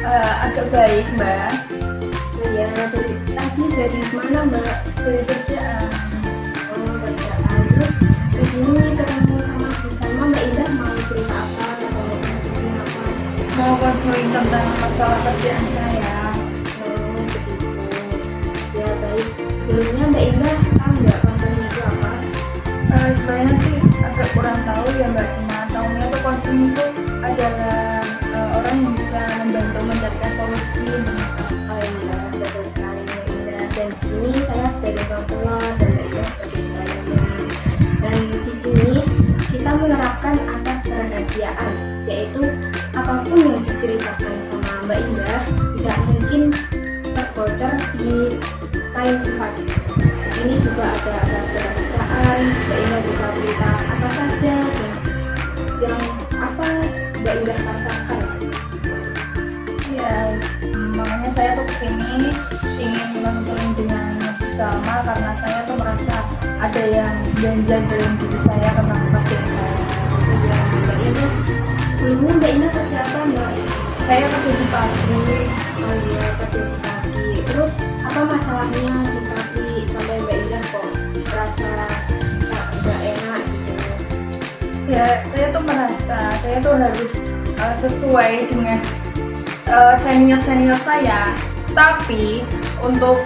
Agak baik Mbak. Iya, dari mana Mbak? Dari kerjaan. Oh, kerjaan. Terus di sini ketemu sama Mbak Indah mau cerita apa atau mau kasih apa? Mau konseling tentang masalah kerjaan saya. Oh, begitu. Ya baik. Sebelumnya Mbak Indah tahu nggak konseling itu apa? Sebenarnya sih agak kurang tahu ya Mbak, cuma tahunya tuh konseling itu adalah orang yang bisa membantu mencarikan solusi untuk masalah. Oh iya, betul sekali Mbak Indah. Dan di sini saya sebagai konselor dan Mbak Indah sebagai kliennya. Dan di sini kita menerapkan asas kerahasiaan, yaitu apapun yang diceritakan sama Mbak Indah tidak mungkin terbocor di lain tempat. Di sini juga ada asas kerahasiaan. Mbak Indah bisa cerita apa saja dan yang apa Mbak Indah rasakan. Ya, makanya saya tuh kesini ingin konseling dengan Bu Salma karena saya tuh merasa ada yang ganjal dalam diri saya karena pekerjaan saya. Ya, Mbak Indah, sebelumnya Mbak Indah kerja apa Mbak? Saya kerja di pabrik. Oh iya, kerja di pabrik. Terus apa masalahnya di pabrik sampai Mbak Indah kok merasa nggak enak gitu? Ya, saya tuh merasa saya tuh harus sesuai dengan senior saya, tapi untuk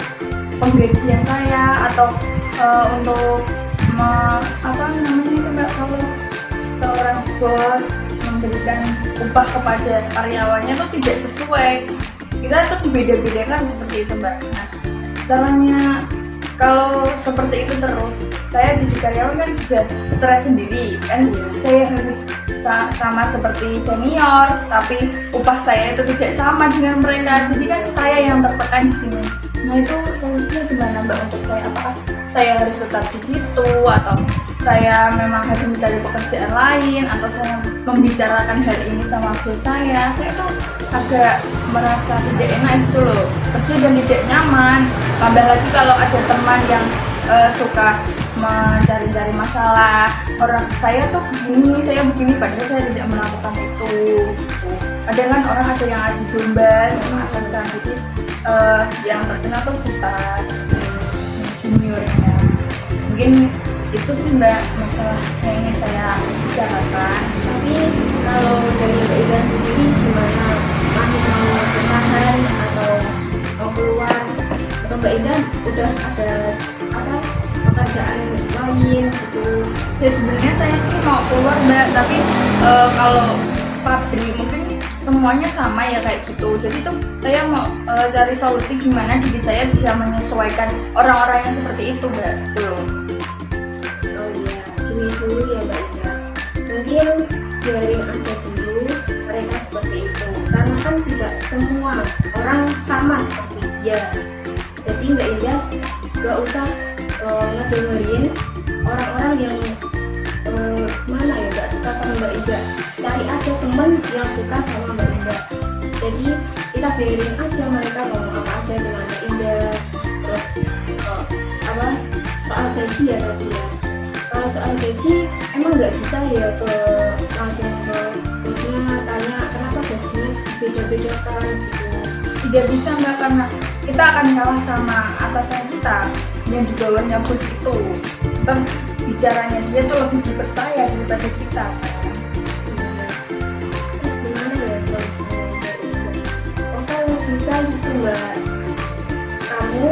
penggajian saya atau untuk apa namanya itu Mbak, kalau seorang bos memberikan upah kepada karyawannya tuh tidak sesuai, kita tuh beda-bedakan seperti itu Mbak. Nah, caranya kalau seperti itu terus, saya jadi karyawan kan juga stres sendiri kan. Saya harus sama seperti senior, tapi upah saya itu tidak sama dengan mereka, jadi kan saya yang tertekan di sini. Nah, itu solusinya gimana Mbak untuk saya? Apakah saya harus tetap di situ atau saya memang harus mencari pekerjaan lain, atau saya membicarakan hal ini sama bos saya? Saya tuh agak merasa tidak enak gitu loh, kerja dan tidak nyaman. Tambah lagi kalau ada teman yang suka mencari-cari masalah, orang saya tuh begini, saya begini, padahal saya tidak melakukan itu. Ada kan orang ada yang adu domba sama atasan, jadi yang terkena tuh kita juniornya. Mungkin itu sih Mbak masalah yang ingin saya bicarakan. Tapi kalau dari Mbak Indah sendiri gimana? Masih mau bertahan atau mau keluar? Atau Mbak Indah udah ada apa pekerjaan lain gitu? Ya sebenarnya saya sih mau keluar Mbak, tapi kalau pabrik mungkin semuanya sama ya kayak gitu. Jadi tuh saya mau cari solusi gimana diri saya bisa menyesuaikan orang-orang yang seperti itu Mbak. Tuh. Oh iya, gini dulu ya Mbak Indah. Mungkin biarin aja dulu mereka seperti itu. Karena kan tidak semua orang sama seperti dia. Jadi Mbak Indah gak usah ngedengerin orang-orang yang mana ya gak suka sama Mbak Indah. Cari aja temen yang suka sama Mbak Indah. Jadi kita biarin aja mereka ngomong apa aja dengan Mbak Indah. Terus apa soal gaji ya tadi ya. Kalau soal gaji emang nggak bisa ya langsung ke bosnya tanya kenapa gajinya beda-bedakan gitu. Tidak bisa Mbak, karena kita akan kalah sama atasan kita yang di bawahnya bos itu. Kita bicaranya dia tuh lebih dipercaya daripada kita kan. Terus gimana ya solusinya Mbak Indah? Oh kalau bisa gitu Mbak, kamu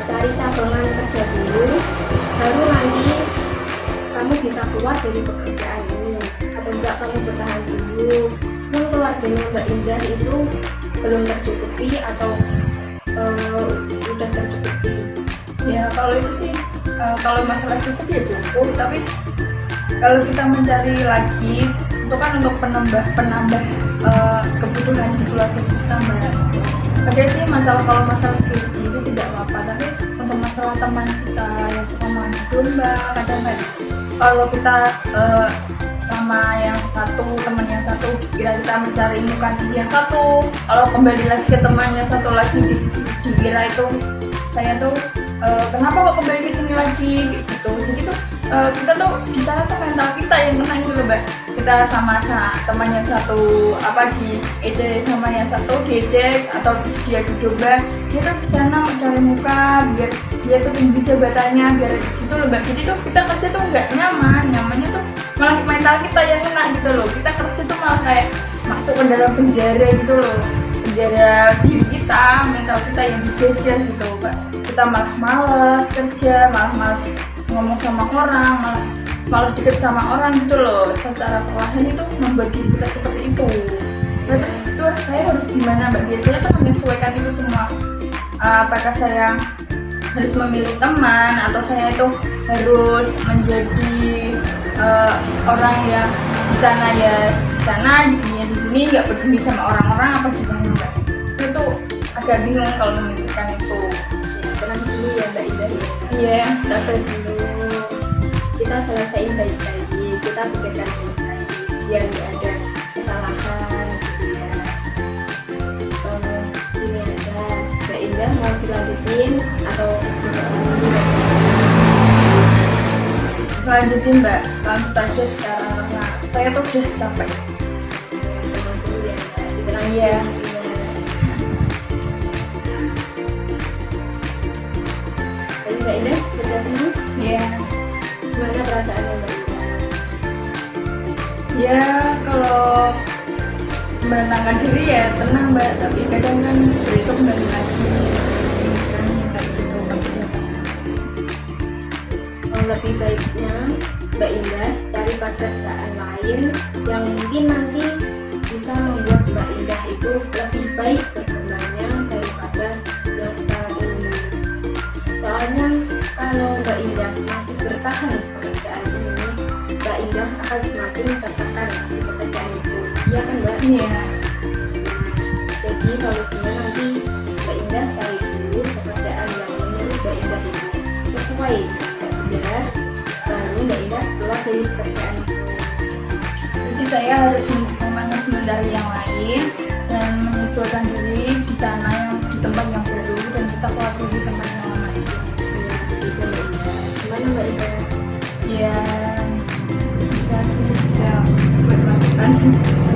cari cadangan kerja dulu, baru nanti kamu bisa keluar dari pekerjaan ini. Atau enggak kamu bertahan dulu, yang keluarganya Mbak Indah itu belum tercukupi atau sudah tercukupi. Ya kalau itu sih kalau masalah cukup ya cukup, tapi kalau kita mencari lagi itu kan untuk penambah kebutuhan di keluarga kita Mbak. Ada sih masalah, kalau masalah gaji itu tidak apa-apa, tapi untuk masalah teman kita yang suka main domba, kadang kan kalau kita sama yang satu, teman yang satu, kira kita mencari muka di yang satu, kalau kembali lagi ke teman yang satu lagi dikira itu saya tuh kenapa kok kembali ke sini lagi gitu. Jadi tuh kita tuh di sana tuh mental kita yang kena gitu loh Mbak. kita sama teman yang satu apa di EC sama yang satu di EC atau dia di domba, dia tuh di sana mencari muka biar dia tuh tinggi jabatannya biar gitu loh Mbak. Jadi tuh kita kerja tuh nggak nyamannya tuh malah mental kita yang kena gitu loh. Kita kerja tuh malah kayak masuk ke dalam penjara gitu loh, penjara diri kita, mental kita yang dijejer gitu Mbak. Kita malah males kerja, malah males ngomong sama orang, malah deket sama orang gitu loh. Secara perlahan itu membuat diri kita seperti itu. Nah terus itu saya harus gimana Mbak? Biasanya tuh menyesuaikan itu semua. Apakah saya harus memilih teman atau saya itu harus menjadi orang yang di sana ya di sana, di sini ya di sini, nggak peduli sama orang-orang apa gimana Mbak? Itu tuh agak bingung kalau memikirkan itu. Ya, tenang dulu ya Mbak Indah ya. Iya. Sabar dulu. Kita selesaiin baik-baik, kita pikirkan baik-baik biar nggak ada kesalahan gitu ya. Gini aja, Mbak Indah mau dilanjutin atau Lanjutin Mbak, lanjut aja sekarang karena saya tuh udah capek. tenang dulu ya Mbak, ditenangin. Iya. Jadi Mbak Indah kerja dulu, Iya. gimana perasaannya Mbak Indah? Ya kalau menenangkan diri ya tenang Mbak, tapi kadang kan itu kembali lagi kan kayak gitu maksudnya. Lebih baiknya Mbak Indah cari pekerjaan lain yang mungkin nanti bisa membuat Mbak Indah itu lebih baik berkembangnya daripada yang sekarang ini. Soalnya kalau Mbak Indah masih bertahan di pekerjaan ini, Mbak Indah akan semakin tertekan di pekerjaan itu. Iya kan Mbak? Iya. Jadi solusinya nanti Mbak Indah cari dulu pekerjaan yang menurut Mbak Indah itu sesuai dengan Mbak Indah, baru Mbak Indah keluar dari pekerjaan itu. Jadi saya harus memanagement dari yang lain dan menyesuaikan diri di sana yang di tempat yang baru dan kita keluar di tempat yang lama itu. Ya, gitu Mbak Indah. Gimana Mbak Indah? Ya bisa sih bisa buat masukan.